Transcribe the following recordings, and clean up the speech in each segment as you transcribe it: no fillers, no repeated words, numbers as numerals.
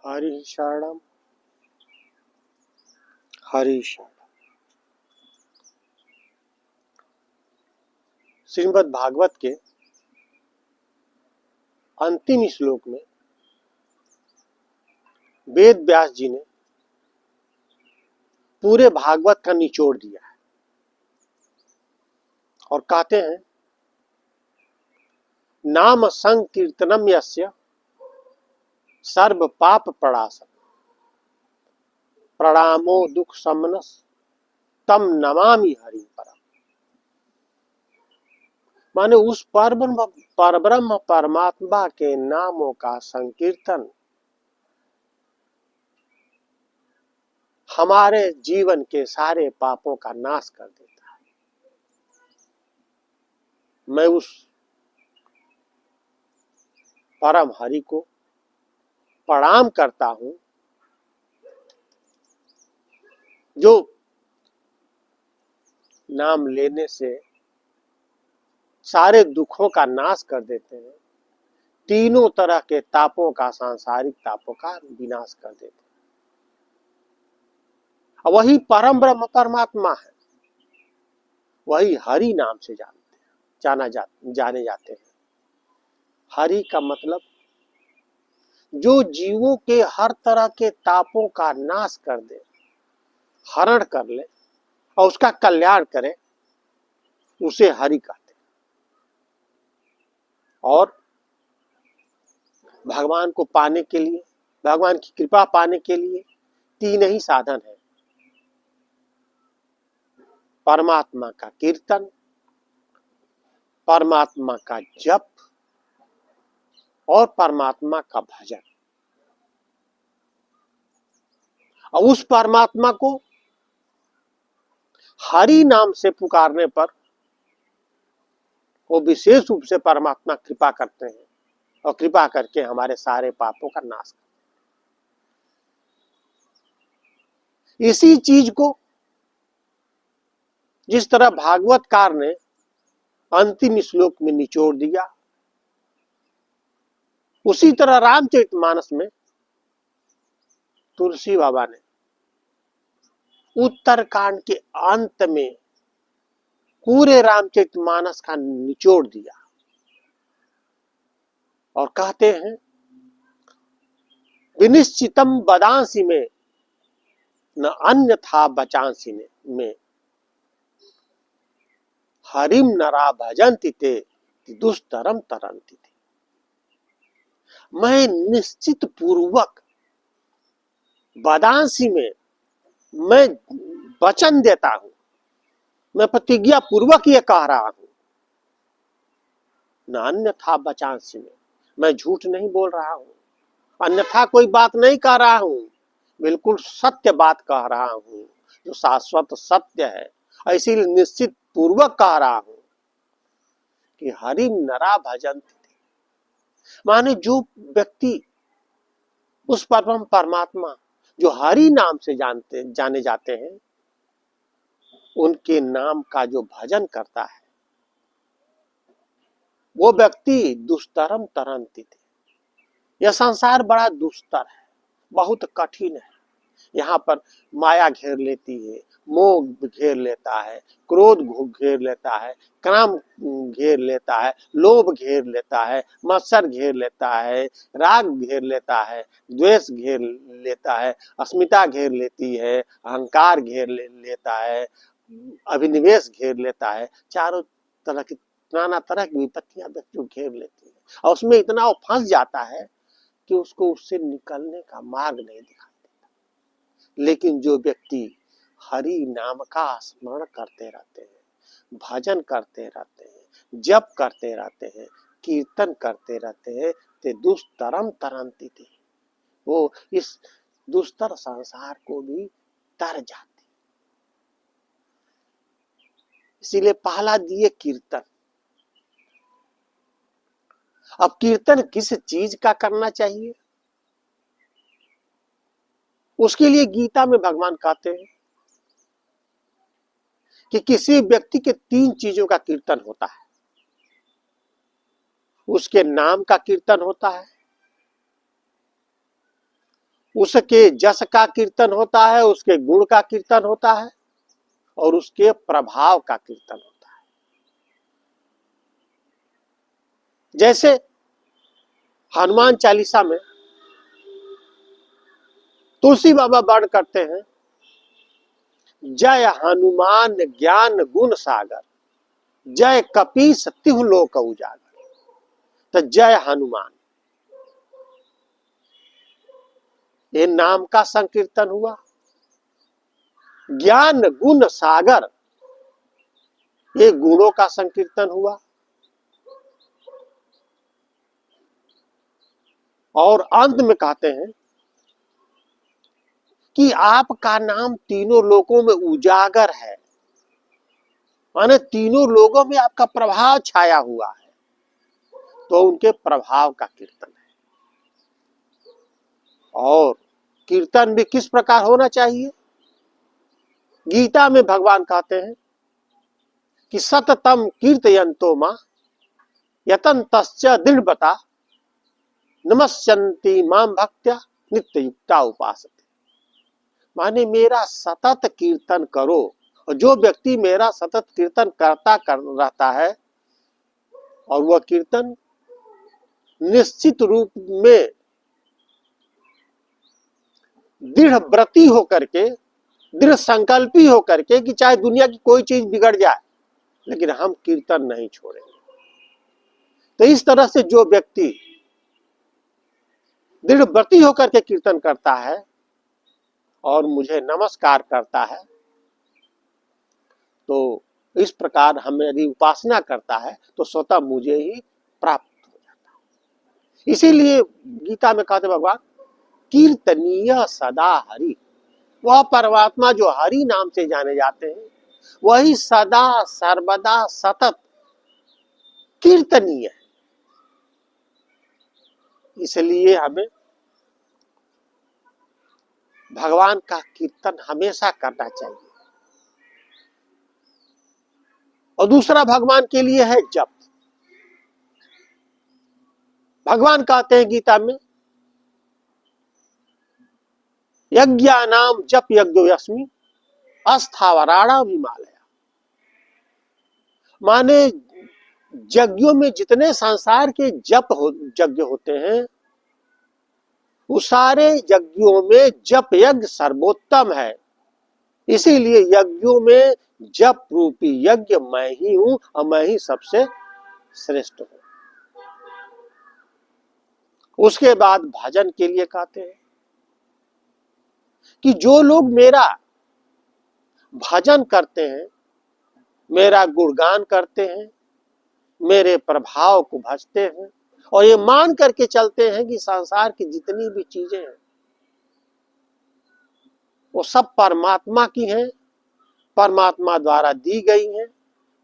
हरि शरणम हरि शरणम। श्रीमद् भागवत के अंतिम श्लोक में वेद व्यास जी ने पूरे भागवत का निचोड़ दिया है और कहते हैं, नाम संकीर्तनम यस्य सर्व पाप प्रणाशम प्रणामो दुख समनस तम नमामि हरि परम। माने उस परब्रह्म परमात्मा के नामों का संकीर्तन हमारे जीवन के सारे पापों का नाश कर देता है। मैं उस परम हरि को प्रणाम करता हूं जो नाम लेने से सारे दुखों का नाश कर देते हैं, तीनों तरह के तापों का, सांसारिक तापों का विनाश कर देते हैं। वही परम ब्रह्म परमात्मा है, वही हरि नाम से जाने जाते हैं। हरि का मतलब जो जीवों के हर तरह के तापों का नाश कर दे, हरण कर ले और उसका कल्याण करे, उसे हरि कहते हैं। और भगवान को पाने के लिए, भगवान की कृपा पाने के लिए तीन ही साधन है: परमात्मा का कीर्तन, परमात्मा का जप और परमात्मा का भजन। और उस परमात्मा को हरि नाम से पुकारने पर वो विशेष रूप से परमात्मा कृपा करते हैं और कृपा करके हमारे सारे पापों का नाश करते हैं। इसी चीज को जिस तरह भागवतकार ने अंतिम श्लोक में निचोड़ दिया, उसी तरह रामचरितमानस में तुलसी बाबा ने उत्तरकांड के अंत में पूरे रामचरितमानस का निचोड़ दिया और कहते हैं, विनिश्चितम बदांसी में न अन्यथा बचांसी में हरिम नरा भजन्ति ते दुस्तरम तरंति थे। मैं निश्चित पूर्वक बदांसी में मैं वचन देता हूं, मैं प्रतिज्ञा पूर्वक ये कह रहा हूं, न अन्यथा बचांसी में, मैं झूठ नहीं बोल रहा हूं, अन्यथा कोई बात नहीं कह रहा हूं, बिल्कुल सत्य बात कह रहा हूं जो शाश्वत सत्य है। इसीलिए निश्चित पूर्वक कह रहा हूं कि हरिम नरा भजन्ति थे। माने जो व्यक्ति उस परम परमात्मा जो हरि नाम से जाने जाते हैं, उनके नाम का जो भजन करता है, वो व्यक्ति दुस्तरम तरंति थे। यह संसार बड़ा दुस्तर है, बहुत कठिन है। यहाँ पर माया घेर लेती है, मोह घेर लेता है, क्रोध घेर लेता है, काम घेर लेता है, लोभ घेर लेता है, मत्सर घेर लेता है, राग घेर लेता है, द्वेष घेर लेता है, अस्मिता घेर लेती है, अहंकार घेर लेता है, अभिनिवेश घेर लेता है। चारों तरह की नाना तरह की विपत्तियां व्यक्ति घेर लेती है और उसमें इतना वो फंस जाता है कि उसको उससे निकलने का मार्ग नहीं दिखाई देता। लेकिन जो व्यक्ति हरि नाम का स्मरण करते रहते हैं, भजन करते रहते हैं, जप करते रहते हैं, कीर्तन करते रहते हैं, ते दुस्तरम तरंति थे, वो इस दुस्तर संसार को भी तर जाते। इसीलिए पहला दिए कीर्तन। अब कीर्तन किस चीज का करना चाहिए, उसके लिए गीता में भगवान कहते हैं कि किसी व्यक्ति के तीन चीजों का कीर्तन होता है। उसके नाम का कीर्तन होता है, उसके जस का कीर्तन होता है, उसके गुण का कीर्तन होता है और उसके प्रभाव का कीर्तन होता है। जैसे हनुमान चालीसा में तुलसी बाबा वर्ण करते हैं, जय हनुमान ज्ञान गुण सागर, जय कपीस तिहु लोक उजागर। तो जय हनुमान, ये नाम का संकीर्तन हुआ। ज्ञान गुण सागर, ये गुणों का संकीर्तन हुआ। और अंत में कहते हैं कि आपका नाम तीनों लोकों में उजागर है, माने तीनों लोगों में आपका प्रभाव छाया हुआ है, तो उनके प्रभाव का कीर्तन है। और कीर्तन भी किस प्रकार होना चाहिए? गीता में भगवान कहते हैं कि सततम कीर्तयन्तो मां यतन्तश्च दृढ़बता नमस्यन्ति मां भक्त्या नित्य युक्ता उपासते। माने मेरा सतत कीर्तन करो, और जो व्यक्ति मेरा सतत कीर्तन करता रहता है और वह कीर्तन निश्चित रूप में दृढ़ व्रती होकर के, दृढ़ संकल्पी होकर के कि चाहे दुनिया की कोई चीज बिगड़ जाए लेकिन हम कीर्तन नहीं छोड़ेंगे। तो इस तरह से जो व्यक्ति दृढ़ व्रती होकर के कीर्तन करता है और मुझे नमस्कार करता है, तो इस प्रकार हमारी उपासना करता है तो स्वतः मुझे ही प्राप्त हो जाता है। इसीलिए गीता में कहते भगवान कीर्तनीय सदा हरि, वह परमात्मा जो हरि नाम से जाने जाते हैं वही सदा सर्वदा सतत कीर्तनीय है। इसलिए हमें भगवान का कीर्तन हमेशा करना चाहिए। और दूसरा भगवान के लिए है जप। भगवान कहते हैं गीता में यज्ञानाम जप यज्ञोऽस्मि अस्थावराणाम हिमालय। माने यज्ञों में जितने संसार के यज्ञ होते हैं उस सारे यज्ञों में जप यज्ञ सर्वोत्तम है। इसीलिए यज्ञों में जप रूपी यज्ञ मैं ही हूं और मैं ही सबसे श्रेष्ठ हूं। उसके बाद भजन के लिए कहते हैं कि जो लोग मेरा भजन करते हैं, मेरा गुणगान करते हैं, मेरे प्रभाव को भजते हैं और ये मान करके चलते हैं कि संसार की जितनी भी चीजें हैं वो सब परमात्मा की हैं, परमात्मा द्वारा दी गई हैं,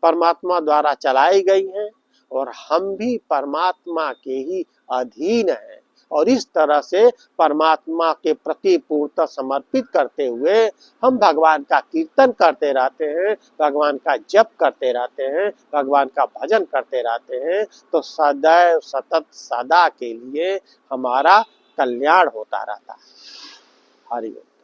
परमात्मा द्वारा चलाई गई हैं और हम भी परमात्मा के ही अधीन हैं। और इस तरह से परमात्मा के प्रति पूर्णतः समर्पित करते हुए हम भगवान का कीर्तन करते रहते हैं, भगवान का जप करते रहते हैं, भगवान का भजन करते रहते हैं, तो सदैव सतत सदा के लिए हमारा कल्याण होता रहता है। हरि ओम।